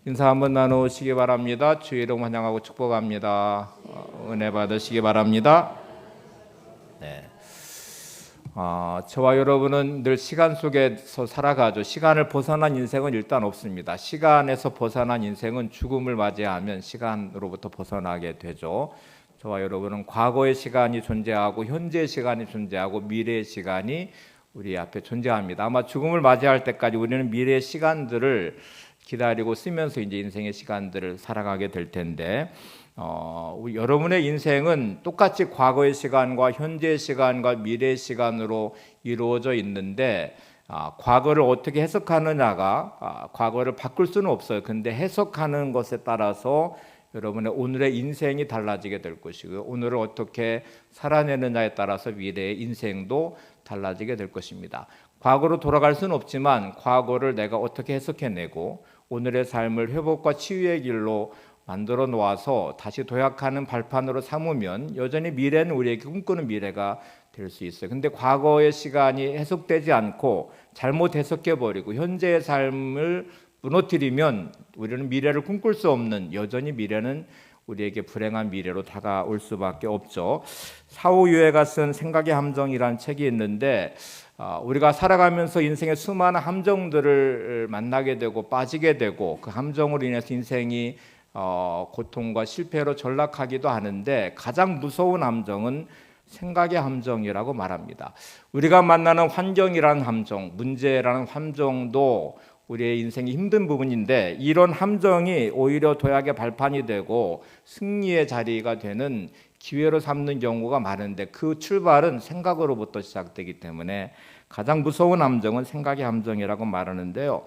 인사 한번 나누시기 바랍니다. 주의 이름 환영하고 축복합니다. 은혜 받으시기 바랍니다. 네. 저와 여러분은 늘 시간 속에서 살아가죠. 시간을 벗어난 인생은 일단 없습니다. 시간에서 벗어난 인생은 죽음을 맞이하면 시간으로부터 벗어나게 되죠. 저와 여러분은 과거의 시간이 존재하고 현재의 시간이 존재하고 미래의 시간이 우리 앞에 존재합니다. 아마 죽음을 맞이할 때까지 우리는 미래의 시간들을 기다리고 쓰면서 이제 인생의 시간들을 살아가게 될 텐데, 여러분의 인생은 똑같이 과거의 시간과 현재의 시간과 미래의 시간으로 이루어져 있는데, 과거를 어떻게 해석하느냐가 과거를 바꿀 수는 없어요. 근데 해석하는 것에 따라서 여러분의 오늘의 인생이 달라지게 될 것이고요. 오늘을 어떻게 살아내느냐에 따라서 미래의 인생도 달라지게 될 것입니다. 과거로 돌아갈 수는 없지만 과거를 내가 어떻게 해석해내고 오늘의 삶을 회복과 치유의 길로 만들어 놓아서 다시 도약하는 발판으로 삼으면 여전히 미래는 우리에게 꿈꾸는 미래가 될 수 있어요. 근데 과거의 시간이 해석되지 않고 잘못 해석해버리고 현재의 삶을 무너뜨리면 우리는 미래를 꿈꿀 수 없는, 여전히 미래는 우리에게 불행한 미래로 다가올 수밖에 없죠. 사후유에가 쓴 생각의 함정이라는 책이 있는데, 우리가 살아가면서 인생의 수많은 함정들을 만나게 되고 빠지게 되고 그 함정으로 인해서 인생이 고통과 실패로 전락하기도 하는데, 가장 무서운 함정은 생각의 함정이라고 말합니다. 우리가 만나는 환경이라는 함정, 문제라는 함정도 우리의 인생이 힘든 부분인데, 이런 함정이 오히려 도약의 발판이 되고 승리의 자리가 되는 기회로 삼는 경우가 많은데, 그 출발은 생각으로부터 시작되기 때문에 가장 무서운 함정은 생각의 함정이라고 말하는데요.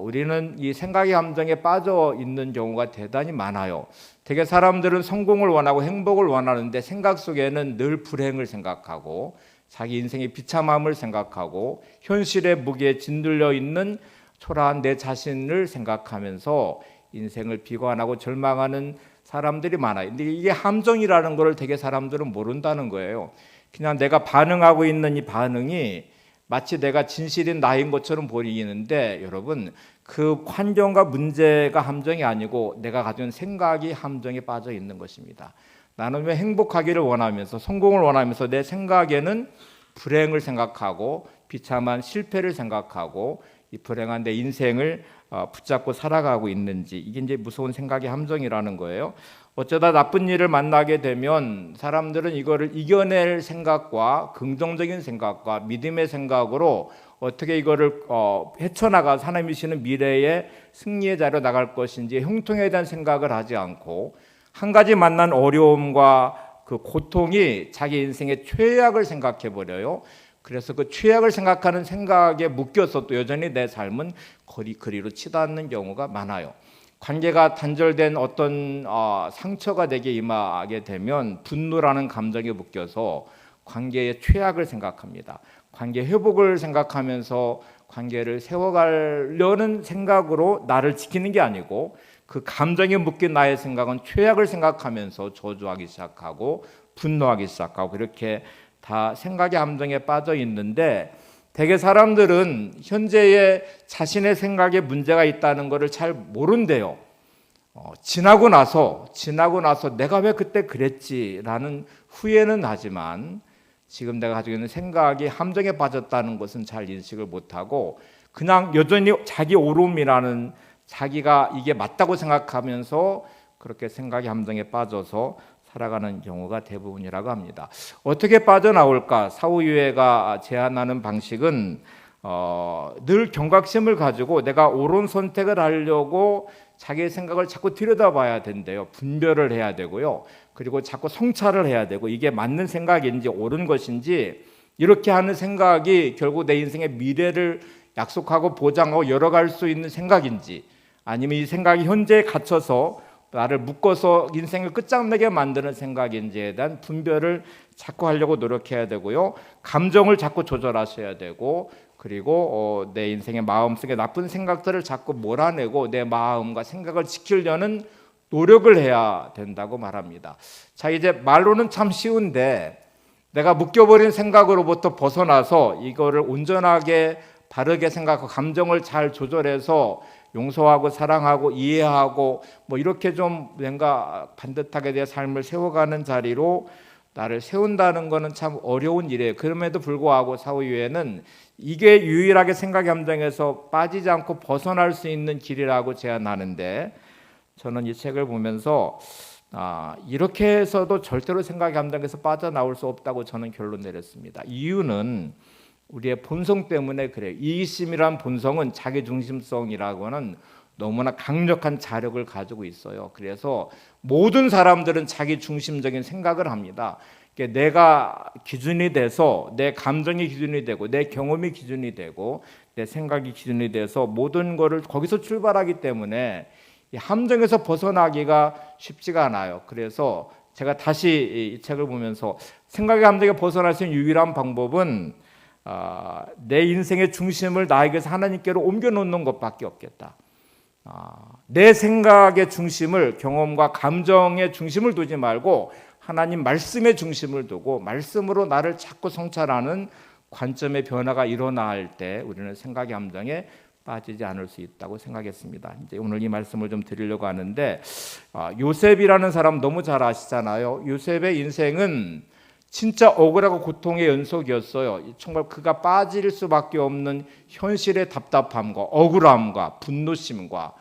우리는 이 생각의 함정에 빠져 있는 경우가 대단히 많아요. 되게 사람들은 성공을 원하고 행복을 원하는데 생각 속에는 늘 불행을 생각하고 자기 인생의 비참함을 생각하고 현실의 무게에 짓눌려 있는 초라한 내 자신을 생각하면서 인생을 비관하고 절망하는 사람들이 많아요. 근데 이게 함정이라는 걸 되게 사람들은 모른다는 거예요. 그냥 내가 반응하고 있는 이 반응이 마치 내가 진실인 나인 것처럼 보이는데, 여러분, 그 환경과 문제가 함정이 아니고 내가 가진 생각이 함정에 빠져 있는 것입니다. 나는 왜 행복하기를 원하면서 성공을 원하면서 내 생각에는 불행을 생각하고 비참한 실패를 생각하고 이 불행한 내 인생을 붙잡고 살아가고 있는지, 이게 이제 무서운 생각의 함정이라는 거예요. 어쩌다 나쁜 일을 만나게 되면 사람들은 이거를 이겨낼 생각과 긍정적인 생각과 믿음의 생각으로 어떻게 이거를 헤쳐나가 하나님이 주시는 미래의 승리의 자리로 나갈 것인지 형통에 대한 생각을 하지 않고, 한 가지 만난 어려움과 그 고통이 자기 인생의 최악을 생각해 버려요. 그래서 그 최악을 생각하는 생각에 묶여서 또 여전히 내 삶은 그리로 치닫는 경우가 많아요. 관계가 단절된 어떤 상처가 내게 임하게 되면 분노라는 감정에 묶여서 관계의 최악을 생각합니다. 관계 회복을 생각하면서 관계를 세워가려는 생각으로 나를 지키는 게 아니고, 그 감정에 묶인 나의 생각은 최악을 생각하면서 저주하기 시작하고 분노하기 시작하고, 그렇게 다 생각의 함정에 빠져 있는데, 대개 사람들은 현재의 자신의 생각에 문제가 있다는 것을 잘 모른대요. 지나고 나서 내가 왜 그때 그랬지라는 후회는 하지만 지금 내가 가지고 있는 생각이 함정에 빠졌다는 것은 잘 인식을 못하고, 그냥 여전히 자기 옳음이라는, 자기가 이게 맞다고 생각하면서 그렇게 생각의 함정에 빠져서 살아가는 경우가 대부분이라고 합니다. 어떻게 빠져나올까? 사후유에가 제안하는 방식은 늘 경각심을 가지고 내가 옳은 선택을 하려고 자기의 생각을 자꾸 들여다봐야 된대요. 분별을 해야 되고요. 그리고 자꾸 성찰을 해야 되고, 이게 맞는 생각인지 옳은 것인지, 이렇게 하는 생각이 결국 내 인생의 미래를 약속하고 보장하고 열어갈 수 있는 생각인지, 아니면 이 생각이 현재에 갇혀서 나를 묶어서 인생을 끝장내게 만드는 생각인지에 대한 분별을 자꾸 하려고 노력해야 되고요. 감정을 자꾸 조절하셔야 되고, 그리고 내 인생의 마음속에 나쁜 생각들을 자꾸 몰아내고 내 마음과 생각을 지키려는 노력을 해야 된다고 말합니다. 자, 이제 말로는 참 쉬운데 내가 묶여버린 생각으로부터 벗어나서 이거를 온전하게 바르게 생각하고 감정을 잘 조절해서 용서하고 사랑하고 이해하고 뭐 이렇게 좀 뭔가 반듯하게 내 삶을 세워가는 자리로 나를 세운다는 것은 참 어려운 일이에요. 그럼에도 불구하고 사후유예는 이게 유일하게 생각 감정에서 빠지지 않고 벗어날 수 있는 길이라고 제안하는데, 저는 이 책을 보면서 이렇게 해서도 절대로 생각 감정에서 빠져나올 수 없다고 저는 결론 내렸습니다. 이유는 우리의 본성 때문에 그래요. 이기심이란 본성은 자기중심성이라고는 너무나 강력한 자력을 가지고 있어요. 그래서 모든 사람들은 자기 중심적인 생각을 합니다. 내가 기준이 돼서 내 감정이 기준이 되고 내 경험이 기준이 되고 내 생각이 기준이 돼서 모든 것을 거기서 출발하기 때문에 이 함정에서 벗어나기가 쉽지가 않아요. 그래서 제가 다시 이 책을 보면서 생각의 함정에 벗어날 수 있는 유일한 방법은 내 인생의 중심을 나에게서 하나님께로 옮겨놓는 것밖에 없겠다. 내 생각의 중심을, 경험과 감정의 중심을 두지 말고 하나님 말씀의 중심을 두고 말씀으로 나를 자꾸 성찰하는 관점의 변화가 일어날 때 우리는 생각의 함정에 빠지지 않을 수 있다고 생각했습니다. 이제 오늘 이 말씀을 좀 드리려고 하는데, 요셉이라는 사람 너무 잘 아시잖아요. 요셉의 인생은 진짜 억울하고 고통의 연속이었어요. 정말 그가 빠질 수밖에 없는 현실의 답답함과 억울함과 분노심과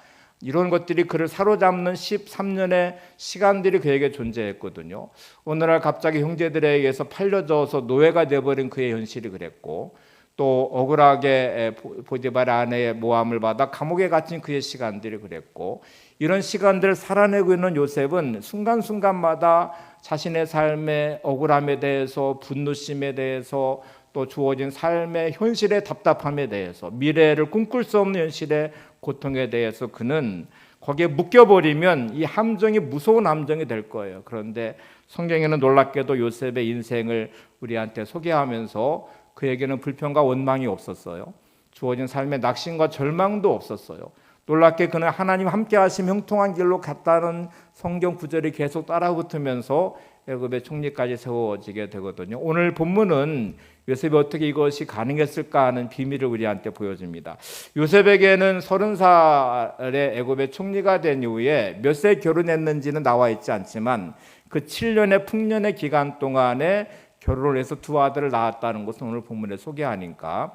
이런 것들이 그를 사로잡는 13년의 시간들이 그에게 존재했거든요. 오늘날 갑자기 형제들에 의해서 팔려져서 노예가 되어버린 그의 현실이 그랬고, 또 억울하게 보디발의 아내의 모함을 받아 감옥에 갇힌 그의 시간들이 그랬고, 이런 시간들을 살아내고 있는 요셉은 순간순간마다 자신의 삶의 억울함에 대해서, 분노심에 대해서, 또 주어진 삶의 현실의 답답함에 대해서, 미래를 꿈꿀 수 없는 현실의 고통에 대해서 그는 거기에 묶여버리면 이 함정이 무서운 함정이 될 거예요. 그런데 성경에는 놀랍게도 요셉의 인생을 우리한테 소개하면서 그에게는 불평과 원망이 없었어요. 주어진 삶의 낙심과 절망도 없었어요. 놀랍게 그는 하나님 함께 하심 형통한 길로 갔다는 성경 구절이 계속 따라붙으면서 애굽의 총리까지 세워지게 되거든요. 오늘 본문은 요셉이 어떻게 이것이 가능했을까 하는 비밀을 우리한테 보여줍니다. 요셉에게는 30살에 애굽의 총리가 된 이후에 몇 세 결혼했는지는 나와 있지 않지만 그 7년의 풍년의 기간 동안에 결혼을 해서 두 아들을 낳았다는 것은 오늘 본문에 소개하니까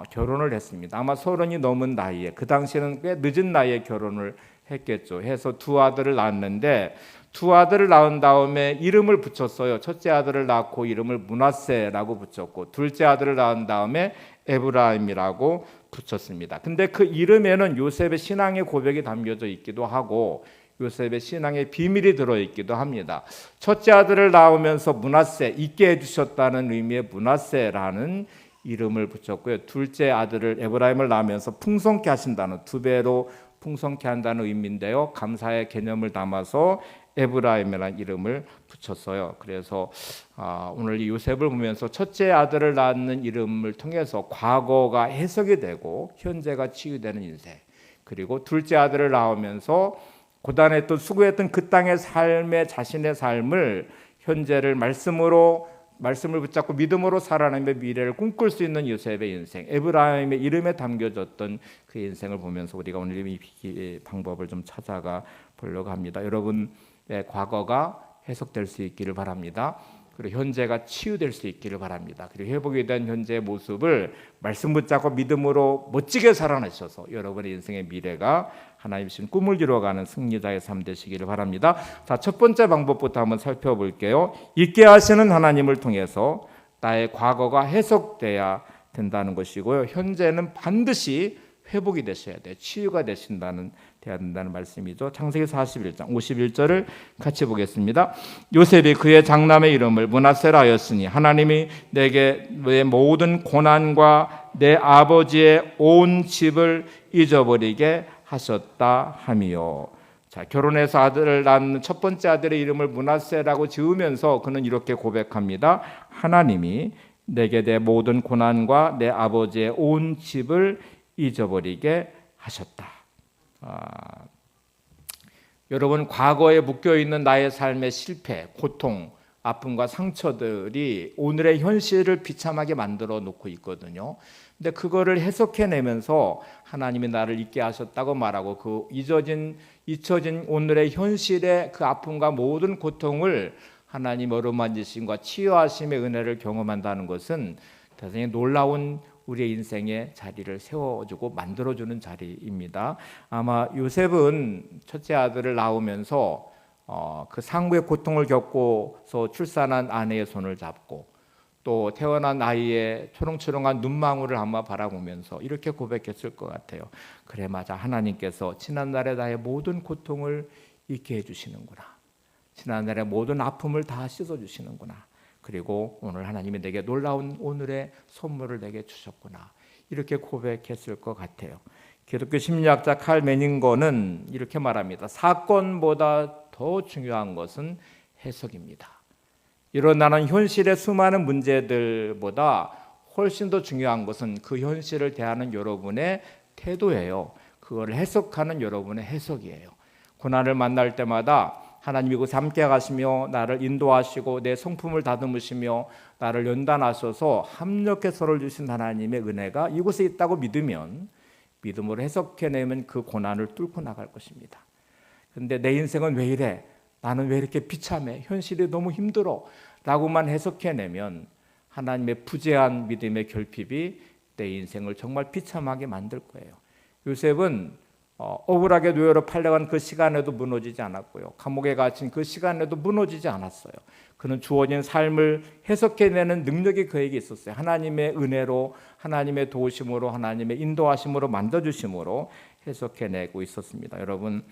결혼을 했습니다. 아마 30이 넘은 나이에, 그 당시에는 꽤 늦은 나이에 결혼을 했겠죠. 해서 두 아들을 낳았는데, 두 아들을 낳은 다음에 이름을 붙였어요. 첫째 아들을 낳고 이름을 므낫세라고 붙였고, 둘째 아들을 낳은 다음에 에브라임이라고 붙였습니다. 근데 그 이름에는 요셉의 신앙의 고백이 담겨져 있기도 하고 요셉의 신앙의 비밀이 들어있기도 합니다. 첫째 아들을 낳으면서 므낫세, 있게 해주셨다는 의미의 므낫세라는 이름을 붙였고요. 둘째 아들을 에브라임을 낳으면서 풍성케 하신다는, 두 배로 풍성케 한다는 의미인데요. 감사의 개념을 담아서 에브라임이라는 이름을 붙였어요. 그래서 오늘 이 요셉을 보면서 첫째 아들을 낳는 이름을 통해서 과거가 해석이 되고 현재가 치유되는 인생, 그리고 둘째 아들을 낳으면서 고단했던 수고했던 그 땅의 삶의 자신의 삶을 현재를 말씀을 붙잡고 믿음으로 살아내며 미래를 꿈꿀 수 있는 요셉의 인생, 에브라임의 이름에 담겨졌던 그 인생을 보면서 우리가 오늘 이 방법을 좀 찾아가 보려고 합니다. 여러분의 과거가 해석될 수 있기를 바랍니다. 그리고 현재가 치유될 수 있기를 바랍니다. 그리고 회복에 대한 현재의 모습을 말씀 붙잡고 믿음으로 멋지게 살아내셔서 여러분의 인생의 미래가 하나님 주신 꿈을 이루어가는 승리자의 삶 되시기를 바랍니다. 자, 첫 번째 방법부터 한번 살펴볼게요. 있게 하시는 하나님을 통해서 나의 과거가 해석돼야 된다는 것이고요. 현재는 반드시 회복이 되셔야 돼요. 치유가 돼야 된다는 말씀이죠. 창세기 41장 51절을 같이 보겠습니다. 요셉이 그의 장남의 이름을 므낫세라 하였으니 하나님이 내게 내 모든 고난과 내 아버지의 온 집을 잊어버리게 하셨다 하미요. 자, 결혼해서 아들을 낳는 첫 번째 아들의 이름을 므낫세라고 지으면서 그는 이렇게 고백합니다. 하나님이 내게 내 모든 고난과 내 아버지의 온 집을 잊어버리게 하셨다. 여러분, 과거에 묶여있는 나의 삶의 실패, 고통, 아픔과 상처들이 오늘의 현실을 비참하게 만들어 놓고 있거든요. 근데 그거를 해석해내면서 하나님이 나를 잊게 하셨다고 말하고 그 잊혀진 오늘의 현실의 그 아픔과 모든 고통을 하나님 어루만지심과 치유하심의 은혜를 경험한다는 것은 대단히 놀라운 우리의 인생의 자리를 세워주고 만들어주는 자리입니다. 아마 요셉은 첫째 아들을 낳으면서 그 상부의 고통을 겪고서 출산한 아내의 손을 잡고 또 태어난 아이의 초롱초롱한 눈망울을 아마 바라보면서 이렇게 고백했을 것 같아요. 그래 맞아, 하나님께서 지난날의 나의 모든 고통을 잊게 해주시는구나. 지난날의 모든 아픔을 다 씻어주시는구나. 그리고 오늘 하나님이 내게 놀라운 오늘의 선물을 내게 주셨구나. 이렇게 고백했을 것 같아요. 기독교 심리학자 칼 매닝거는 이렇게 말합니다. 사건보다 더 중요한 것은 해석입니다. 일어나는 현실의 수많은 문제들보다 훨씬 더 중요한 것은 그 현실을 대하는 여러분의 태도예요. 그걸 해석하는 여러분의 해석이에요. 고난을 만날 때마다 하나님이 그곳에 함께 가시며 나를 인도하시고 내 성품을 다듬으시며 나를 연단하셔서 합력해 서를 주신 하나님의 은혜가 이곳에 있다고 믿으면, 믿음으로 해석해내면 그 고난을 뚫고 나갈 것입니다. 그런데 내 인생은 왜 이래? 나는 왜 이렇게 비참해? 현실이 너무 힘들어 라고만 해석해내면 하나님의 부재한 믿음의 결핍이 내 인생을 정말 비참하게 만들 거예요. 요셉은 억울하게 노예로 팔려간 그 시간에도 무너지지 않았고요. 감옥에 갇힌 그 시간에도 무너지지 않았어요. 그는 주어진 삶을 해석해내는 능력이 그에게 있었어요. 하나님의 은혜로, 하나님의 도우심으로, 하나님의 인도하심으로, 만져주심으로 해석해내고 있었습니다. 여러분,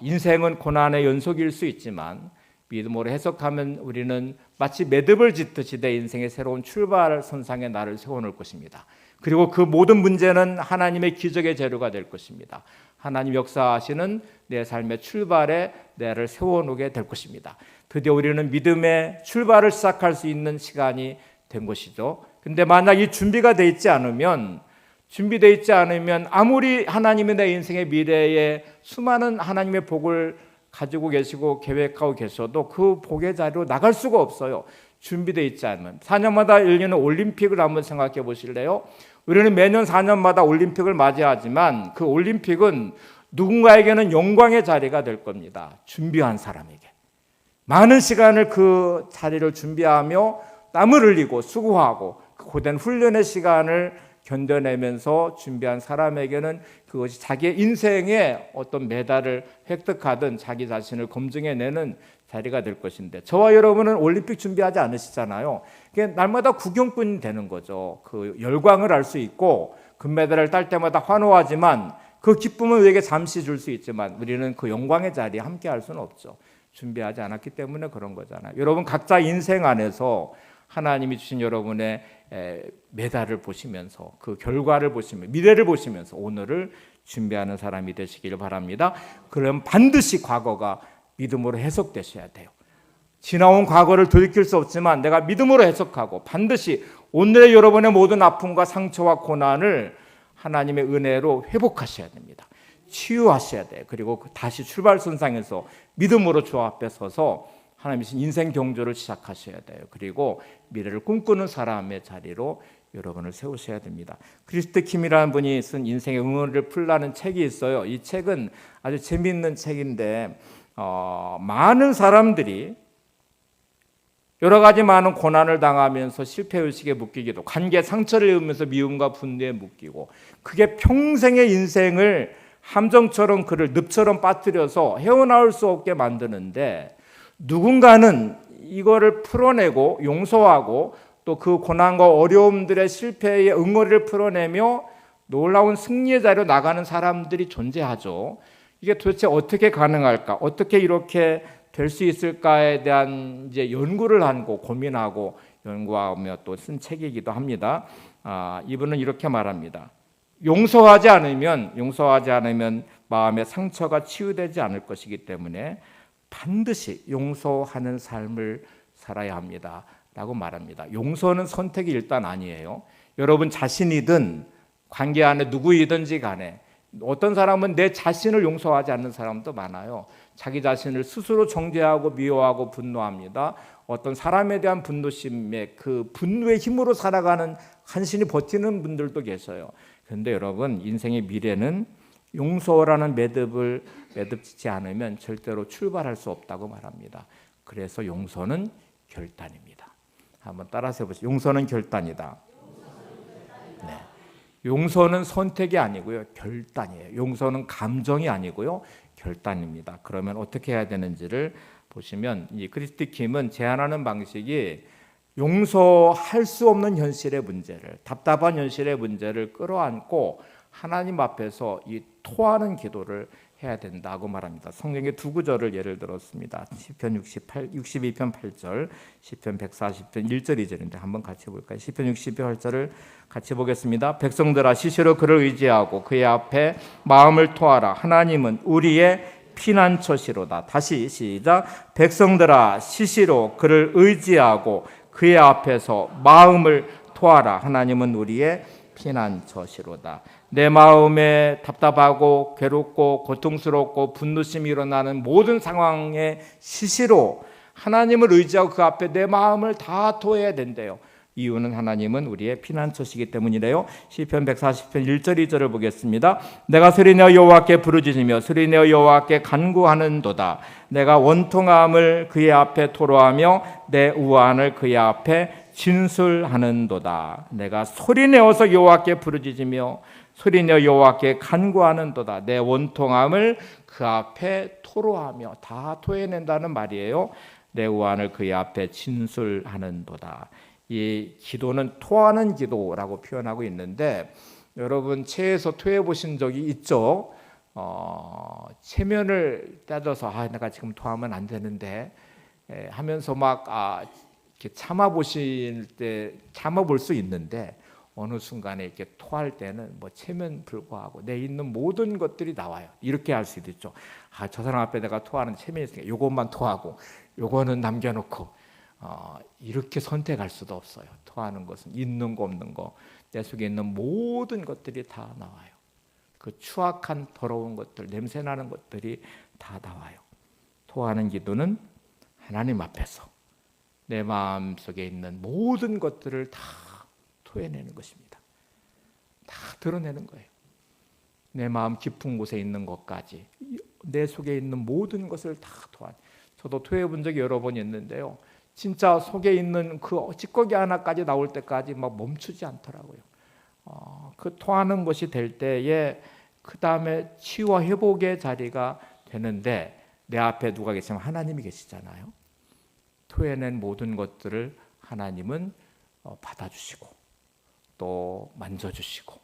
인생은 고난의 연속일 수 있지만 믿음으로 해석하면 우리는 마치 매듭을 짓듯이 내 인생의 새로운 출발 선상에 나를 세워놓을 것입니다. 그리고 그 모든 문제는 하나님의 기적의 재료가 될 것입니다. 하나님 역사하시는 내 삶의 출발에 나를 세워놓게 될 것입니다. 드디어 우리는 믿음의 출발을 시작할 수 있는 시간이 된 것이죠. 근데 만약 이 준비되어 있지 않으면 아무리 하나님이 내 인생의 미래에 수많은 하나님의 복을 가지고 계시고 계획하고 계셔도 그 복의 자리로 나갈 수가 없어요. 준비되어 있지 않으면. 4년마다 열리는 올림픽을 한번 생각해 보실래요? 우리는 매년 4년마다 올림픽을 맞이하지만 그 올림픽은 누군가에게는 영광의 자리가 될 겁니다. 준비한 사람에게. 많은 시간을 그 자리를 준비하며 땀을 흘리고 수고하고 그 고된 훈련의 시간을 견뎌내면서 준비한 사람에게는 그것이 자기의 인생의 어떤 메달을 획득하든 자기 자신을 검증해내는 자리가 될 것인데, 저와 여러분은 올림픽 준비하지 않으시잖아요. 날마다 구경꾼이 되는 거죠. 그 열광을 알 수 있고 금메달을 딸 때마다 환호하지만 그 기쁨은 우리에게 잠시 줄 수 있지만 우리는 그 영광의 자리에 함께 할 수는 없죠. 준비하지 않았기 때문에 그런 거잖아요. 여러분 각자 인생 안에서 하나님이 주신 여러분의 메달을 보시면서 그 결과를 보시면서 미래를 보시면서 오늘을 준비하는 사람이 되시길 바랍니다. 그럼 반드시 과거가 믿음으로 해석되셔야 돼요. 지나온 과거를 돌이킬 수 없지만 내가 믿음으로 해석하고 반드시 오늘의 여러분의 모든 아픔과 상처와 고난을 하나님의 은혜로 회복하셔야 됩니다. 치유하셔야 돼요. 그리고 다시 출발선상에서 믿음으로 주 앞에 서서 하나님이 주신 인생 경주를 시작하셔야 돼요. 그리고 미래를 꿈꾸는 사람의 자리로 여러분을 세우셔야 됩니다. 크리스트 킴이라는 분이 쓴 인생의 응어리를 풀라는 책이 있어요. 이 책은 아주 재미있는 책인데 많은 사람들이 여러 가지 많은 고난을 당하면서 실패의식에 묶이기도, 관계 상처를 입으면서 미움과 분노에 묶이고, 그게 평생의 인생을 함정처럼 그를 늪처럼 빠뜨려서 헤어나올 수 없게 만드는데, 누군가는 이거를 풀어내고 용서하고 또 그 고난과 어려움들의 실패의 응어리를 풀어내며 놀라운 승리의 자리로 나가는 사람들이 존재하죠. 이게 도대체 어떻게 가능할까? 어떻게 이렇게 될 수 있을까에 대한 이제 연구를 하고 고민하고 연구하며 또 쓴 책이기도 합니다. 이분은 이렇게 말합니다. 용서하지 않으면 마음의 상처가 치유되지 않을 것이기 때문에 반드시 용서하는 삶을 살아야 합니다 라고 말합니다. 용서는 선택이 일단 아니에요. 여러분 자신이든 관계 안에 누구이든지 간에 어떤 사람은 내 자신을 용서하지 않는 사람도 많아요. 자기 자신을 스스로 정죄하고 미워하고 분노합니다. 어떤 사람에 대한 분노심의 그 분노의 힘으로 살아가는 간신히 버티는 분들도 계셔요. 그런데 여러분, 인생의 미래는 용서라는 매듭을 매듭지지 않으면 절대로 출발할 수 없다고 말합니다. 그래서 용서는 결단입니다. 한번 따라서 해보시죠. 용서는 결단이다. 네. 용서는 선택이 아니고요, 결단이에요. 용서는 감정이 아니고요, 결단입니다. 그러면 어떻게 해야 되는지를 보시면, 이 크리스티 킴은 제안하는 방식이 용서할 수 없는 현실의 문제를, 답답한 현실의 문제를 끌어안고 하나님 앞에서 이 토하는 기도를 해야 된다고 말합니다. 성경의 두 구절을 예를 들었습니다. 시편 62편 8절, 시편 140편 1절 2절인데 한번 같이 볼까요? 시편 62편 8절을 같이 보겠습니다. 백성들아, 시시로 그를 의지하고 그의 앞에 마음을 토하라. 하나님은 우리의 피난처시로다. 다시 시작. 백성들아, 시시로 그를 의지하고 그의 앞에서 마음을 토하라. 하나님은 우리의 피난처시로다. 내 마음에 답답하고 괴롭고 고통스럽고 분노심이 일어나는 모든 상황에 시시로 하나님을 의지하고 그 앞에 내 마음을 다 토해야 된대요. 이유는 하나님은 우리의 피난처시기 때문이래요. 시편 140편 1절 2절을 보겠습니다. 내가 소리내어 여호와께 부르짖으며 소리내어 여호와께 간구하는도다. 내가 원통함을 그의 앞에 토로하며 내 우환을 그의 앞에 진술하는도다. 내가 소리내어서 여호와께 부르짖으며 소리내어 여호와께 간구하는도다. 내 원통함을 그 앞에 토로하며, 다 토해낸다는 말이에요. 내 우환을 그의 앞에 진술하는도다. 이 기도는 토하는 기도라고 표현하고 있는데, 여러분 체에서 토해 보신 적이 있죠? 체면을 따져서 내가 지금 토하면 안 되는데 하면서 막 이렇게 참아 보실 때 참아 볼 수 있는데, 어느 순간에 이렇게 토할 때는 뭐 체면 불구하고 내 있는 모든 것들이 나와요. 이렇게 할 수도 있죠. 저 사람 앞에 내가 토하는 체면이 있으니까 요것만 토하고 요거는 남겨놓고, 이렇게 선택할 수도 없어요. 토하는 것은 있는 거 없는 거, 내 속에 있는 모든 것들이 다 나와요. 그 추악한 더러운 것들, 냄새나는 것들이 다 나와요. 토하는 기도는 하나님 앞에서 내 마음속에 있는 모든 것들을 다 토해내는 것입니다. 다 드러내는 거예요. 내 마음 깊은 곳에 있는 것까지, 내 속에 있는 모든 것을 다 토한. 저도 토해본 적이 여러 번 있는데요, 진짜 속에 있는 그 찌꺼기 하나까지 나올 때까지 막 멈추지 않더라고요. 그 토하는 것이 될 때에 그 다음에 치유와 회복의 자리가 되는데, 내 앞에 누가 계시면 하나님이 계시잖아요. 토해낸 모든 것들을 하나님은 받아주시고 또 만져주시고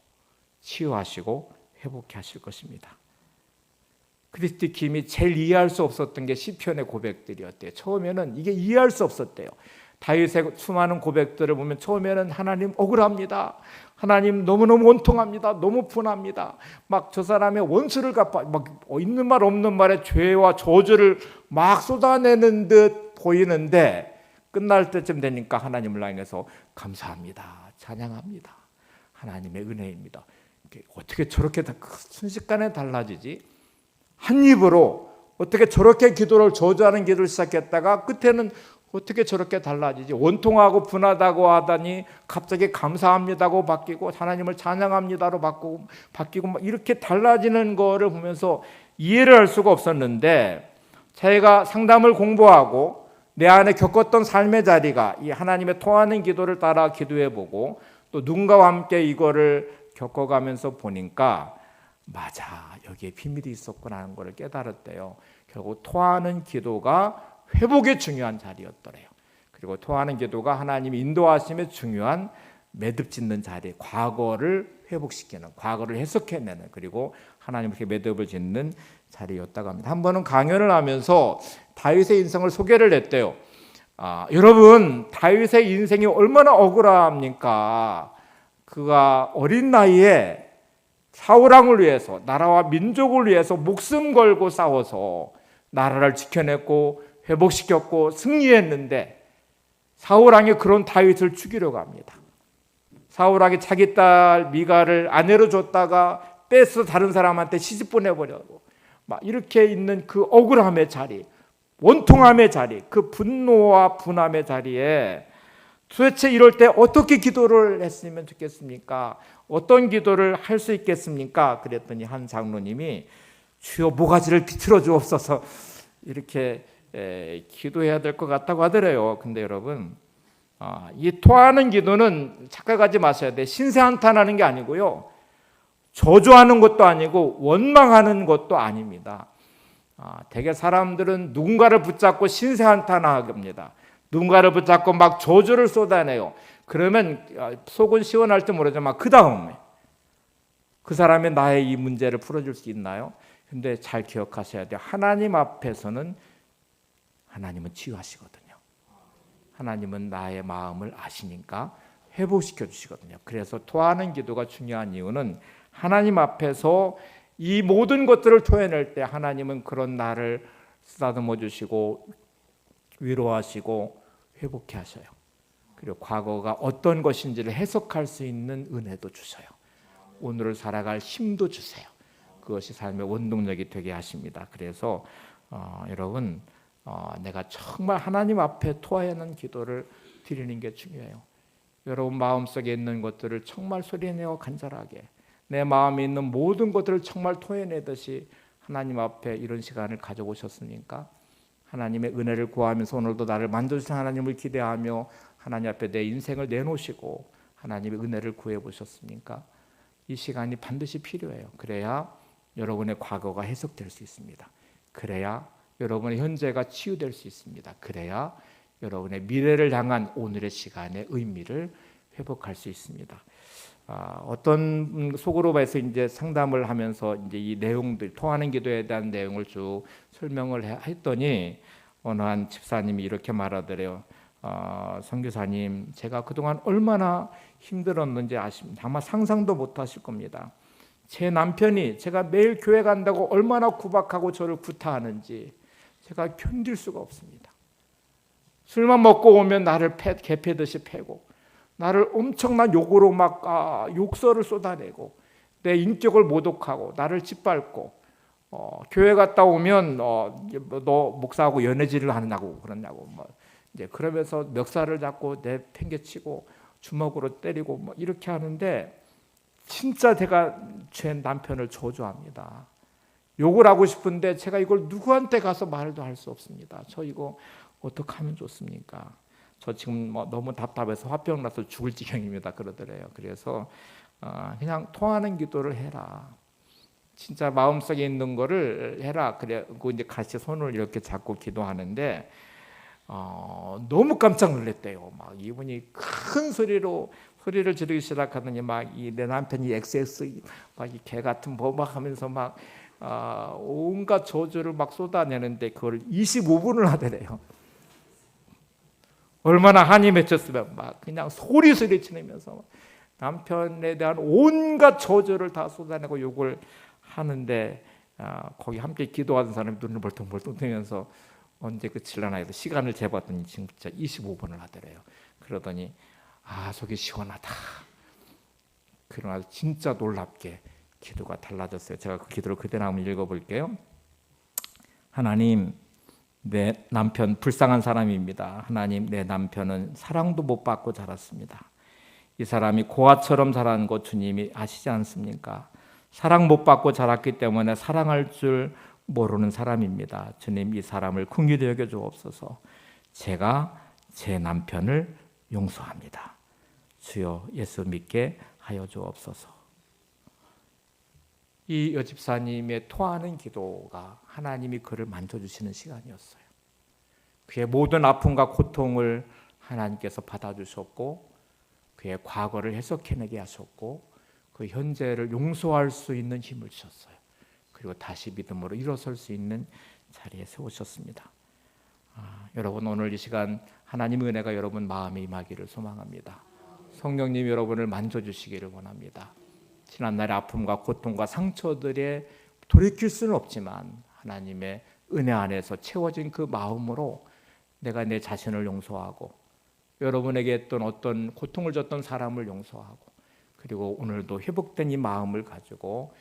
치유하시고 회복해 하실 것입니다. 크리스티 킴이 제일 이해할 수 없었던 게 시편의 고백들이었대요. 처음에는 이게 이해할 수 없었대요. 다윗의 수많은 고백들을 보면 처음에는 하나님 억울합니다. 하나님 너무너무 원통합니다. 너무 분합니다. 막 저 사람의 원수를 갚아, 막 있는 말 없는 말에 죄와 저주를 막 쏟아내는 듯 보이는데, 끝날 때쯤 되니까 하나님을 향해서 감사합니다, 찬양합니다, 하나님의 은혜입니다. 어떻게 저렇게 순식간에 달라지지? 한 입으로 어떻게 저렇게 기도를 저주하는 기도를 시작했다가 끝에는 어떻게 저렇게 달라지지? 원통하고 분하다고 하다니 갑자기 감사합니다고 바뀌고 하나님을 찬양합니다로 바뀌고 막 이렇게 달라지는 거를 보면서 이해를 할 수가 없었는데, 자기가 상담을 공부하고 내 안에 겪었던 삶의 자리가 이 하나님의 통하는 기도를 따라 기도해보고 또 누군가와 함께 이거를 겪어가면서 보니까, 맞아, 여기에 비밀이 있었구나 하는 것을 깨달았대요. 결국 토하는 기도가 회복의 중요한 자리였더래요. 그리고 토하는 기도가 하나님이 인도하심의 중요한 매듭 짓는 자리, 과거를 회복시키는, 과거를 해석해내는, 그리고 하나님께 매듭을 짓는 자리였다고 합니다. 한 번은 강연을 하면서 다윗의 인생을 소개를 했대요. 여러분, 다윗의 인생이 얼마나 억울합니까? 그가 어린 나이에 사울왕을 위해서, 나라와 민족을 위해서 목숨 걸고 싸워서 나라를 지켜냈고 회복시켰고 승리했는데, 사울왕이 그런 다윗을 죽이려고 합니다. 사울왕이 자기 딸 미갈을 아내로 줬다가 뺏어 다른 사람한테 시집 보내버려고 막 이렇게 있는 그 억울함의 자리, 원통함의 자리, 그 분노와 분함의 자리에 도대체 이럴 때 어떻게 기도를 했으면 좋겠습니까? 어떤 기도를 할 수 있겠습니까? 그랬더니 한 장로님이 주여 모가지를 비틀어 주옵소서 이렇게 기도해야 될 것 같다고 하더래요. 근데 여러분, 이 토하는 기도는 착각하지 마셔야 돼. 신세한탄하는 게 아니고요, 저주하는 것도 아니고 원망하는 것도 아닙니다. 대개 사람들은 누군가를 붙잡고 신세한탄합니다. 누군가를 붙잡고 막 저주를 쏟아내요. 그러면 속은 시원할지 모르지만 그 다음에 그 사람이 나의 이 문제를 풀어줄 수 있나요? 근데 잘 기억하셔야 돼요. 하나님 앞에서는 하나님은 치유하시거든요. 하나님은 나의 마음을 아시니까 회복시켜 주시거든요. 그래서 토하는 기도가 중요한 이유는 하나님 앞에서 이 모든 것들을 토해낼 때 하나님은 그런 나를 쓰다듬어 주시고 위로하시고 회복해 하셔요. 그리고 과거가 어떤 것인지를 해석할 수 있는 은혜도 주셔요. 오늘을 살아갈 힘도 주세요. 그것이 삶의 원동력이 되게 하십니다. 그래서 여러분, 내가 정말 하나님 앞에 토하는 기도를 드리는 게 중요해요. 여러분 마음속에 있는 것들을 정말 소리내어 간절하게 내 마음에 있는 모든 것들을 정말 토해내듯이 하나님 앞에 이런 시간을 가져오셨으니까 하나님의 은혜를 구하면서 오늘도 나를 만져주신 하나님을 기대하며 하나님 앞에 내 인생을 내놓으시고 하나님의 은혜를 구해보셨으니까 이 시간이 반드시 필요해요. 그래야 여러분의 과거가 해석될 수 있습니다. 그래야 여러분의 현재가 치유될 수 있습니다. 그래야 여러분의 미래를 향한 오늘의 시간의 의미를 회복할 수 있습니다. 어떤 속으로 봐서 이제 상담을 하면서 이제 이 내용들 토하는 기도에 대한 내용을 쭉 설명을 했더니 어느 한 집사님이 이렇게 말하더래요. 선교사님, 제가 그동안 얼마나 힘들었는지 아십니다. 아마 상상도 못하실 겁니다. 제 남편이 제가 매일 교회 간다고 얼마나 구박하고 저를 구타하는지 제가 견딜 수가 없습니다. 술만 먹고 오면 나를 개패듯이 패고 나를 엄청난 욕으로 막 욕설을 쏟아내고 내 인격을 모독하고 나를 짓밟고 교회 갔다 오면 너 목사하고 연애질을 하느냐고 그러냐고 이제 그러면서 멱살을 잡고 내 팽개치고 주먹으로 때리고 이렇게 하는데 진짜 제가 제 남편을 저주합니다. 욕을 하고 싶은데 제가 이걸 누구한테 가서 말도 할 수 없습니다. 저 이거 어떻게 하면 좋습니까? 저 지금 너무 답답해서 화병 나서 죽을 지경입니다. 그러더래요. 그래서 그냥 통하는 기도를 해라. 진짜 마음속에 있는 거를 해라. 그리고 이제 같이 손을 이렇게 잡고 기도하는데 너무 깜짝 놀랐대요. 막 이분이 큰 소리를 지르기 시작하더니 막 내 남편이 XX 막 이 개 같은 막 하면서 막 온갖 저주를 막 쏟아내는데 그걸 25분을 하더래요. 얼마나 한이 맺혔으면 막 그냥 소리 지르면서 남편에 대한 온갖 저주를 다 쏟아내고 욕을 하는데 거기 함께 기도하는 사람이 눈을 벌떡벌떡 뜨면서 언제 끝일라나 해서 시간을 재봤더니 지금 진짜 25분을 하더래요. 그러더니 속이 시원하다. 그러나 진짜 놀랍게 기도가 달라졌어요. 제가 그 기도를 그대로 한번 읽어볼게요. 하나님, 내 남편 불쌍한 사람입니다. 하나님, 내 남편은 사랑도 못 받고 자랐습니다. 이 사람이 고아처럼 자란 것 주님이 아시지 않습니까? 사랑 못 받고 자랐기 때문에 사랑할 줄 모르는 사람입니다. 주님, 이 사람을 긍휼히 여겨 주옵소서. 제가 제 남편을 용서합니다. 주여, 예수 믿게 하여 주옵소서. 이 여집사님의 토하는 기도가 하나님이 그를 만져주시는 시간이었어요. 그의 모든 아픔과 고통을 하나님께서 받아주셨고 그의 과거를 해석해내게 하셨고 그 현재를 용서할 수 있는 힘을 주셨어요. 그리고 다시 믿음으로 일어설 수 있는 자리에 세우셨습니다. 여러분, 오늘 이 시간 하나님의 은혜가 여러분 마음에 임하기를 소망합니다. 성령님 여러분을 만져주시기를 원합니다. 지난날의 아픔과 고통과 상처들에 돌이킬 수는 없지만 하나님의 은혜 안에서 채워진 그 마음으로 내가 내 자신을 용서하고 여러분에게 했던 어떤 고통을 줬던 사람을 용서하고 그리고 오늘도 회복된 이 마음을 가지고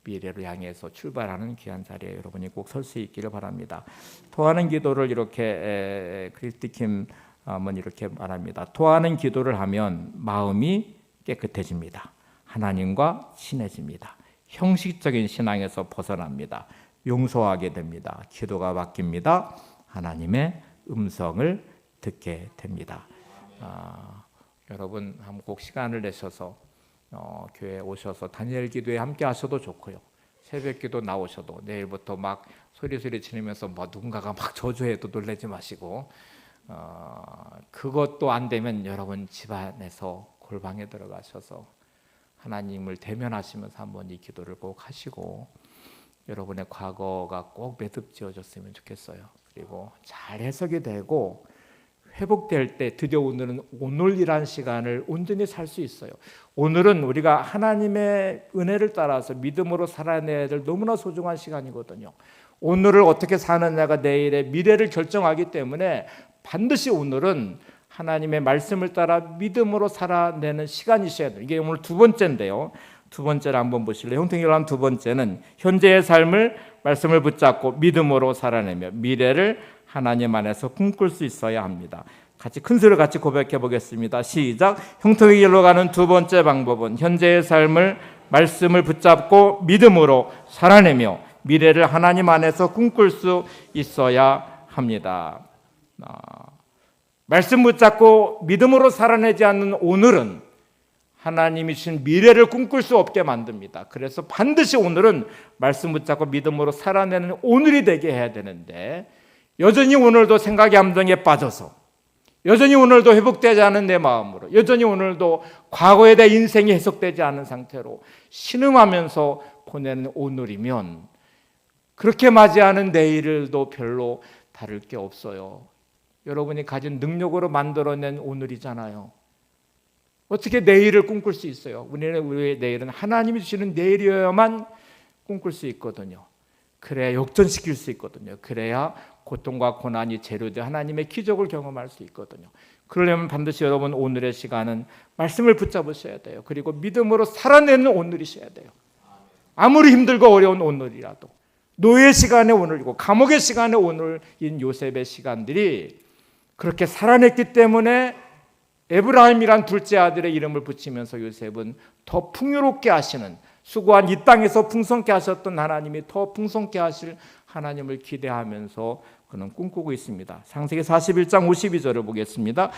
미래로 향해서 출발하는 귀한 자리에 여러분이 꼭 설 수 있기를 바랍니다. 토하는 기도를 이렇게 크리스티킴은 이렇게 말합니다. 토하는 기도를 하면 마음이 깨끗해집니다. 하나님과 친해집니다. 형식적인 신앙에서 벗어납니다. 용서하게 됩니다. 기도가 바뀝니다. 하나님의 음성을 듣게 됩니다. 여러분 한번 꼭 시간을 내셔서 교회에 오셔서 다니엘 기도에 함께 하셔도 좋고요. 새벽 기도 나오셔도 내일부터 막 소리 지르면서 뭐 누군가가 막 저주해도 놀라지 마시고 그것도 안 되면 여러분 집안에서 골방에 들어가셔서 하나님을 대면하시면서 한번 이 기도를 꼭 하시고 여러분의 과거가 꼭 매듭지어졌으면 좋겠어요. 그리고 잘 해석이 되고 회복될 때 드디어 오늘이란 시간을 온전히 살 수 있어요. 오늘은 우리가 하나님의 은혜를 따라서 믿음으로 살아내야 될 너무나 소중한 시간이거든요. 오늘을 어떻게 사느냐가 내일의 미래를 결정하기 때문에 반드시 오늘은 하나님의 말씀을 따라 믿음으로 살아내는 시간이셔야 돼요. 이게 오늘 두 번째인데요. 두 번째를 한번 보실래요? 형통일관 두 번째는 현재의 삶을 말씀을 붙잡고 믿음으로 살아내며 미래를 하나님 안에서 꿈꿀 수 있어야 합니다. 같이 큰 소리로 같이 고백해 보겠습니다. 시작. 형통의 길로 가는 두 번째 방법은 현재의 삶을 말씀을 붙잡고 믿음으로 살아내며 미래를 하나님 안에서 꿈꿀 수 있어야 합니다. 말씀 붙잡고 믿음으로 살아내지 않는 오늘은 하나님이 주신 미래를 꿈꿀 수 없게 만듭니다. 그래서 반드시 오늘은 말씀 붙잡고 믿음으로 살아내는 오늘이 되게 해야 되는데 여전히 오늘도 생각의 함정에 빠져서 여전히 오늘도 회복되지 않은 내 마음으로 여전히 오늘도 과거에 대해 인생이 해석되지 않은 상태로 신음하면서 보내는 오늘이면 그렇게 맞이하는 내일도 별로 다를 게 없어요. 여러분이 가진 능력으로 만들어낸 오늘이잖아요. 어떻게 내일을 꿈꿀 수 있어요? 우리의 내일은 하나님이 주시는 내일이어야만 꿈꿀 수 있거든요. 그래야 역전시킬 수 있거든요. 그래야 고통과 고난이 재료된 하나님의 기적을 경험할 수 있거든요. 그러려면 반드시 여러분 오늘의 시간은 말씀을 붙잡으셔야 돼요. 그리고 믿음으로 살아내는 오늘이셔야 돼요. 아무리 힘들고 어려운 오늘이라도 노예 시간의 오늘이고 감옥의 시간의 오늘인 요셉의 시간들이 그렇게 살아냈기 때문에 에브라임이란 둘째 아들의 이름을 붙이면서 요셉은 더 풍요롭게 하시는 수고한 이 땅에서 풍성케 하셨던 하나님이 더 풍성케 하실 하나님을 기대하면서 그는 꿈꾸고 있습니다. 창세기 41장 52절을 보겠습니다.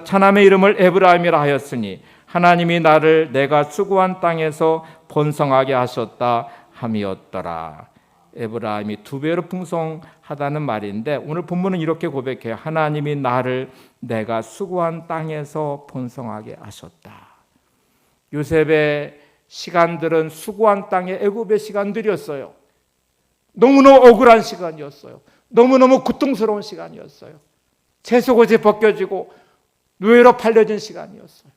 차남의 이름을 에브라임이라 하였으니 하나님이 나를 내가 수고한 땅에서 번성하게 하셨다 함이었더라. 에브라임이 두 배로 풍성하다는 말인데 오늘 본문은 이렇게 고백해요. 하나님이 나를 내가 수고한 땅에서 번성하게 하셨다. 요셉의 시간들은 수고한 땅의 애굽의 시간들이었어요. 너무너무 억울한 시간이었어요. 너무너무 고통스러운 시간이었어요. 채소고지 벗겨지고 노예로 팔려진 시간이었어요.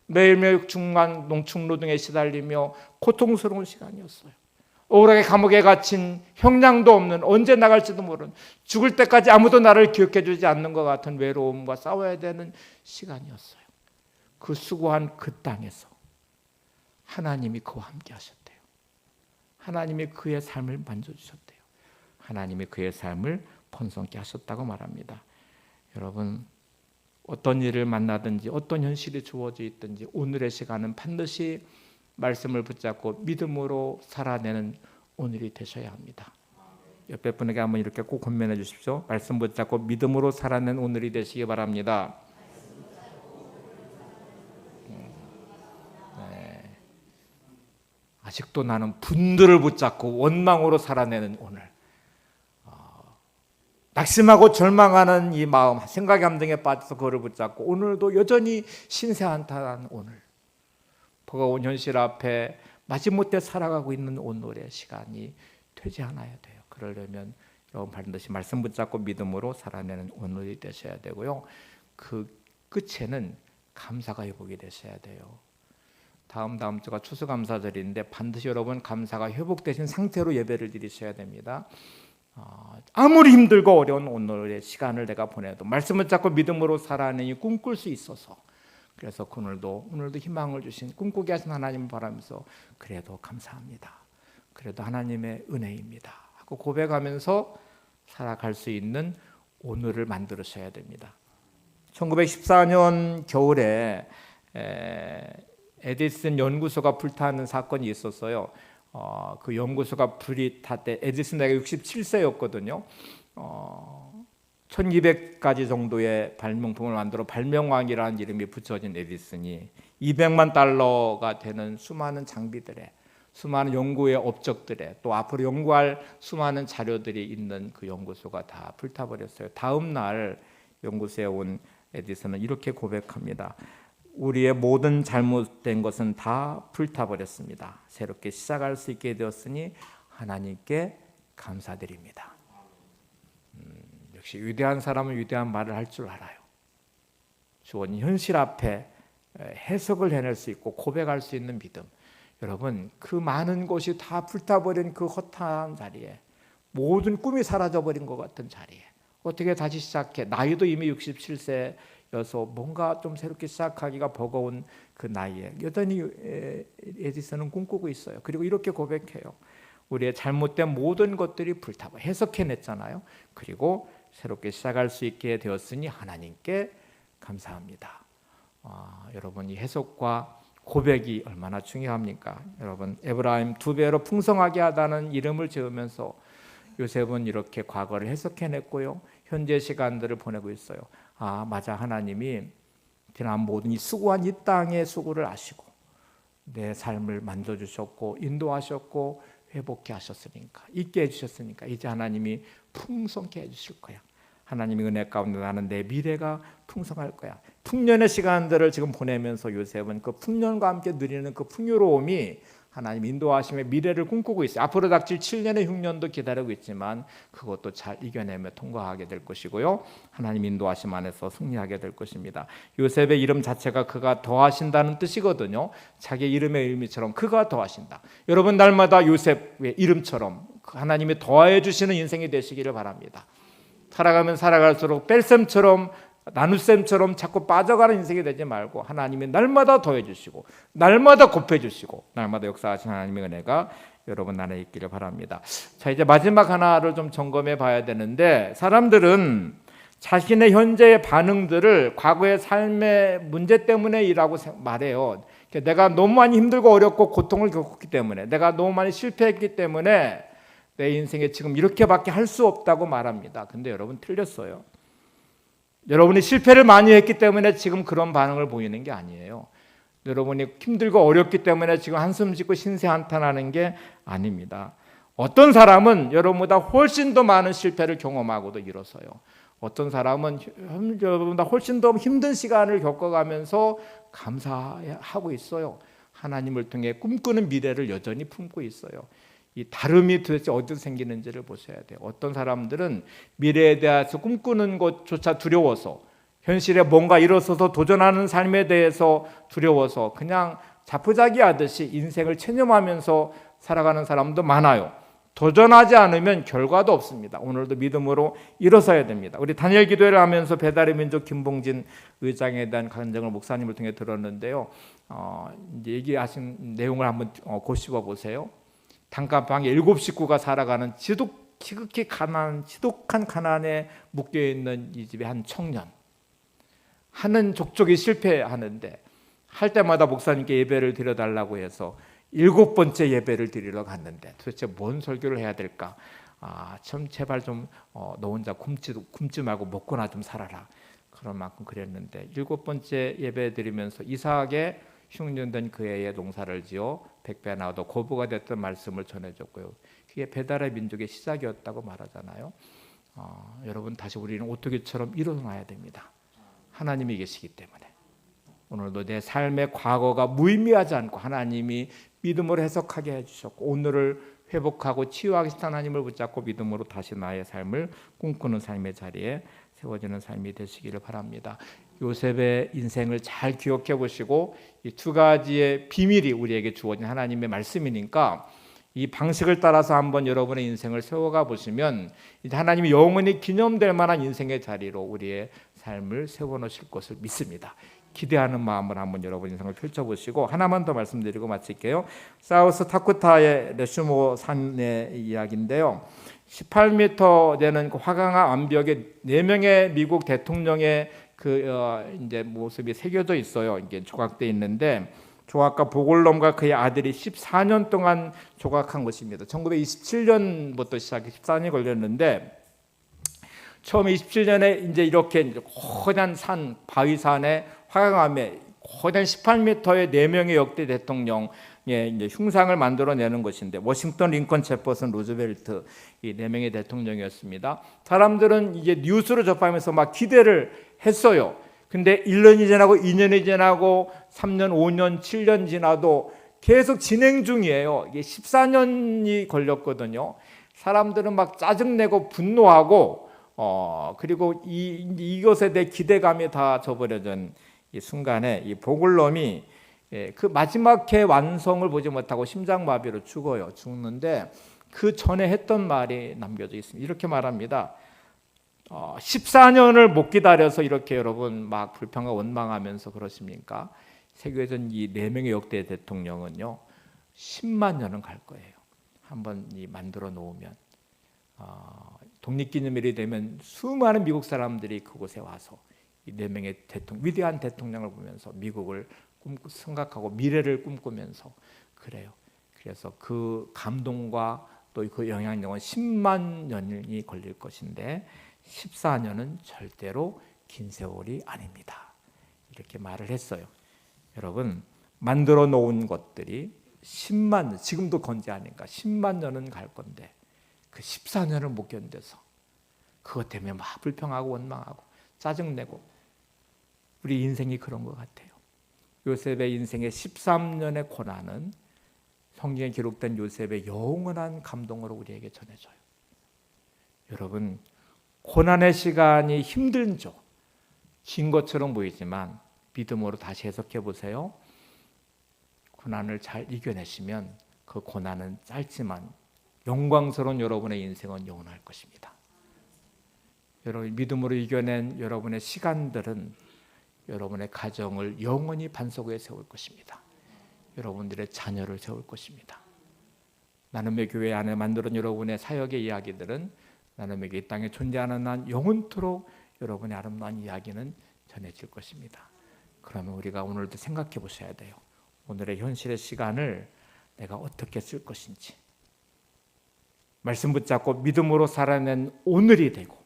매일매일 중간 농축노동에 시달리며 고통스러운 시간이었어요. 억울하게 감옥에 갇힌 형량도 없는 언제 나갈지도 모르는 죽을 때까지 아무도 나를 기억해 주지 않는 것 같은 외로움과 싸워야 되는 시간이었어요. 그 수고한 그 땅에서 하나님이 그와 함께 하셨대요. 하나님이 그의 삶을 만져주셨대요. 하나님이 그의 삶을 번성케 하셨다고 말합니다. 여러분 어떤 일을 만나든지 어떤 현실이 주어져 있든지 오늘의 시간은 반드시 말씀을 붙잡고 믿음으로 살아내는 오늘이 되셔야 합니다. 옆에 분에게 한번 이렇게 꼭 권면해 주십시오. 말씀 붙잡고 믿음으로 살아내는 오늘이 되시기 바랍니다. 네. 아직도 나는 분들을 붙잡고 원망으로 살아내는 오늘, 낙심하고 절망하는 이 마음, 생각의 함정에 빠져서 그거를 붙잡고 오늘도 여전히 신세한탄한 오늘, 버거운 현실 앞에 마지못해 살아가고 있는 오늘의 시간이 되지 않아야 돼요. 그러려면 여러분 반드시 말씀 붙잡고 믿음으로 살아내는 오늘이 되셔야 되고요. 그 끝에는 감사가 회복이 되셔야 돼요. 다음 주가 추수감사절인데 반드시 여러분 감사가 회복되신 상태로 예배를 드리셔야 됩니다. 아무리 힘들고 어려운 오늘의 시간을 내가 보내도 말씀을 잡고 믿음으로 살아내니 꿈꿀 수 있어서, 그래서 오늘도 희망을 주신 꿈꾸게 하신 하나님을 바라면서 그래도 감사합니다. 그래도 하나님의 은혜입니다 하고 고백하면서 살아갈 수 있는 오늘을 만들으셔야 됩니다. 1914년 겨울에 에디슨 연구소가 불타는 사건이 있었어요. 그 연구소가 불이 탔을 때 에디슨 나이가 67세였거든요. 1200가지 정도의 발명품을 만들어 발명왕이라는 이름이 붙여진 에디슨이 200만 달러가 되는 수많은 장비들에, 수많은 연구의 업적들에, 또 앞으로 연구할 수많은 자료들이 있는 그 연구소가 다 불타버렸어요. 다음 날 연구소에 온 에디슨은 이렇게 고백합니다. 우리의 모든 잘못된 것은 다 불타버렸습니다. 새롭게 시작할 수 있게 되었으니 하나님께 감사드립니다. 역시 위대한 사람은 위대한 말을 할 줄 알아요. 주어진 현실 앞에 해석을 해낼 수 있고 고백할 수 있는 믿음. 여러분, 그 많은 것이 다 불타버린 그 허탄 자리에, 모든 꿈이 사라져버린 것 같은 자리에 어떻게 다시 시작해? 나이도 이미 67세여서 뭔가 좀 새롭게 시작하기가 버거운 그 나이에 여전히 에디슨은 꿈꾸고 있어요. 그리고 이렇게 고백해요. 우리의 잘못된 모든 것들이 불타버, 해석해냈잖아요. 그리고 새롭게 시작할 수 있게 되었으니 하나님께 감사합니다. 여러분, 이 해석과 고백이 얼마나 중요합니까? 여러분, 에브라임 2배로 풍성하게 하다는 이름을 지으면서 요셉은 이렇게 과거를 해석해냈고요, 현재 시간들을 보내고 있어요. 맞아, 하나님이 지난 모든 이 수고한 이 땅의 수고를 아시고 내 삶을 만져주셨고 인도하셨고 회복케 하셨으니까, 있게 해주셨으니까 이제 하나님이 풍성케 해주실 거야. 하나님의 은혜 가운데 나는 내 미래가 풍성할 거야. 풍년의 시간들을 지금 보내면서 요셉은 그 풍년과 함께 누리는 그 풍요로움이 하나님 인도하심의 미래를 꿈꾸고 있어요. 앞으로 닥칠 7년의 흉년도 기다리고 있지만 그것도 잘 이겨내며 통과하게 될 것이고요, 하나님 인도하심 안에서 승리하게 될 것입니다. 요셉의 이름 자체가 그가 더하신다는 뜻이거든요. 자기 이름의 의미처럼 그가 더하신다. 여러분, 날마다 요셉의 이름처럼 하나님이 더해 주시는 인생이 되시기를 바랍니다. 살아가면 살아갈수록 뺄셈처럼 나눗셈처럼 자꾸 빠져가는 인생이 되지 말고 하나님이 날마다 더해 주시고 날마다 곱해 주시고 날마다 역사하신 하나님의 은혜가 여러분 안에 있기를 바랍니다. 자, 이제 마지막 하나를 좀 점검해 봐야 되는데, 사람들은 자신의 현재의 반응들을 과거의 삶의 문제 때문에이라고 말해요. 내가 너무 많이 힘들고 어렵고 고통을 겪었기 때문에, 내가 너무 많이 실패했기 때문에 내 인생에 지금 이렇게밖에 할 수 없다고 말합니다. 근데 여러분, 틀렸어요. 여러분이 실패를 많이 했기 때문에 지금 그런 반응을 보이는 게 아니에요. 여러분이 힘들고 어렵기 때문에 지금 한숨 짓고 신세 한탄하는 게 아닙니다. 어떤 사람은 여러분보다 훨씬 더 많은 실패를 경험하고도 일어서요. 어떤 사람은 여러분보다 훨씬 더 힘든 시간을 겪어가면서 감사하고 있어요. 하나님을 통해 꿈꾸는 미래를 여전히 품고 있어요. 이 다름이 도대체 어디서 생기는지를 보셔야 돼요. 어떤 사람들은 미래에 대해서 꿈꾸는 것조차 두려워서, 현실에 뭔가 일어서서 도전하는 삶에 대해서 두려워서 그냥 자포자기하듯이 인생을 체념하면서 살아가는 사람도 많아요. 도전하지 않으면 결과도 없습니다. 오늘도 믿음으로 일어서야 됩니다. 우리 다니엘 기도회를 하면서 배달의 민족 김봉진 의장에 대한 간증을 목사님을 통해 들었는데요, 이제 얘기하신 내용을 한번 고씹어 보세요. 단칸방에 7 식구가 살아가는 지독히 지독한 가난에 묶여있는 이 집의 한 청년, 하는 족족이 실패하는데 할 때마다 목사님께 예배를 드려달라고 해서 7번째 예배를 드리러 갔는데 도대체 뭔 설교를 해야 될까? 참 제발 좀 너 혼자 굶지 말고 먹고나 좀 살아라. 그런 만큼 그랬는데 7번째 예배 드리면서 이삭의 흉년된 그 해에 농사를 지어 100배 나와도 고부가 됐던 말씀을 전해줬고요. 그게 배달의 민족의 시작이었다고 말하잖아요. 여러분, 다시 우리는 오토기처럼 일어나야 됩니다. 하나님이 계시기 때문에. 오늘도 내 삶의 과거가 무의미하지 않고 하나님이 믿음으로 해석하게 해주셨고, 오늘을 회복하고 치유하시는 하나님을 붙잡고 믿음으로 다시 나의 삶을 꿈꾸는 삶의 자리에 세워지는 삶이 되시기를 바랍니다. 요셉의 인생을 잘 기억해 보시고, 이 2가지의 비밀이 우리에게 주어진 하나님의 말씀이니까 이 방식을 따라서 한번 여러분의 인생을 세워가 보시면 이제 하나님이 영원히 기념될 만한 인생의 자리로 우리의 삶을 세워놓으실 것을 믿습니다. 기대하는 마음을 한번 여러분 인생을 펼쳐보시고 하나만 더 말씀드리고 마칠게요. 사우스 타코타의 레슈모 산의 이야기인데요. 18m 되는 그 화강암 암벽에 4명의 미국 대통령의 이제 모습이 새겨져 있어요. 이게 조각돼 있는데 조각가 보글럼과 그의 아들이 14년 동안 조각한 것입니다. 1927년부터 시작해 14년이 걸렸는데 처음 27년에 이제 이렇게 거대한 산 바위산에 화강암에 거대한 18m의 4명의 역대 대통령의 이제 흉상을 만들어내는 것인데 워싱턴, 링컨, 제퍼슨, 루즈벨트 이 4명의 대통령이었습니다. 사람들은 이제 뉴스로 접하면서 막 기대를 했어요. 근데 1년이 지나고 2년이 지나고 3년, 5년, 7년 지나도 계속 진행 중이에요. 이게 14년이 걸렸거든요. 사람들은 막 짜증내고 분노하고 그리고 이것에 대해 기대감이 다 저버려진 이 순간에 이 보글럼이 그 마지막 해 완성을 보지 못하고 심장마비로 죽는데 그 전에 했던 말이 남겨져 있습니다. 이렇게 말합니다. 14년을 못 기다려서 이렇게 여러분 막 불평과 원망하면서 그러십니까? 세계에선 이 4명의 역대 대통령은요 10만 년은 갈 거예요. 한번 만들어 놓으면 독립기념일이 되면 수많은 미국 사람들이 그곳에 와서 이 4명의 위대한 대통령을 보면서 미국을 생각하고 미래를 꿈꾸면서 그래요. 그래서 그 감동과 또 그 영향력은 10만 년이 걸릴 것인데 14년은 절대로 긴 세월이 아닙니다. 이렇게 말을 했어요. 여러분 만들어 놓은 것들이 10만 년, 지금도 건재하니까 10만 년은 갈 건데 그 14년을 못 견뎌서 그것 때문에 막 불평하고 원망하고 짜증내고 우리 인생이 그런 것 같아요. 요셉의 인생의 13년의 고난은 성경에 기록된 요셉의 영원한 감동으로 우리에게 전해져요. 여러분 고난의 시간이 힘들죠. 긴 것처럼 보이지만 믿음으로 다시 해석해 보세요. 고난을 잘 이겨내시면 그 고난은 짧지만 영광스러운 여러분의 인생은 영원할 것입니다. 여러분 믿음으로 이겨낸 여러분의 시간들은 여러분의 가정을 영원히 반석 위에 세울 것입니다. 여러분들의 자녀를 세울 것입니다. 나눔의 교회 안에 만들어진 여러분의 사역의 이야기들은 나눔에게 이 땅에 존재하는 한 영원토록 여러분의 아름다운 이야기는 전해질 것입니다. 그러면 우리가 오늘도 생각해 보셔야 돼요. 오늘의 현실의 시간을 내가 어떻게 쓸 것인지 말씀 붙잡고 믿음으로 살아낸 오늘이 되고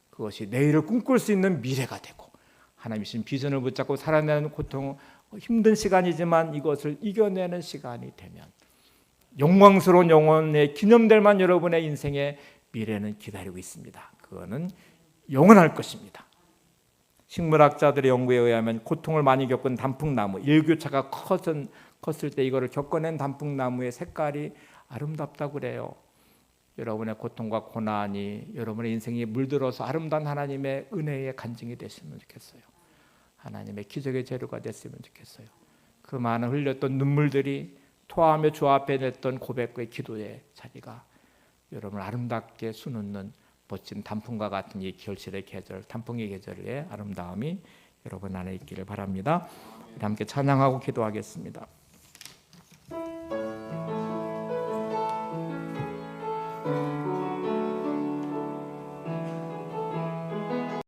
그것이 내일을 꿈꿀 수 있는 미래가 되고 하나님 주신 비전을 붙잡고 살아내는 고통 힘든 시간이지만 이것을 이겨내는 시간이 되면 영광스러운 영혼의 기념될 만 여러분의 인생의 미래는 기다리고 있습니다. 그거는 영원할 것입니다. 식물학자들의 연구에 의하면 고통을 많이 겪은 단풍나무, 일교차가 컸을 때 이거를 겪어낸 단풍나무의 색깔이 아름답다고 그래요. 여러분의 고통과 고난이 여러분의 인생에 물들어서 아름다운 하나님의 은혜의 간증이 됐으면 좋겠어요. 하나님의 기적의 재료가 됐으면 좋겠어요. 그 많은 흘렸던 눈물들이 토하며 주 앞에 냈던 고백과 기도의 자리가 여러분을 아름답게 수놓는 멋진 단풍과 같은 이 결실의 계절, 단풍의 계절의 아름다움이 여러분 안에 있기를 바랍니다. 함께 찬양하고 기도하겠습니다.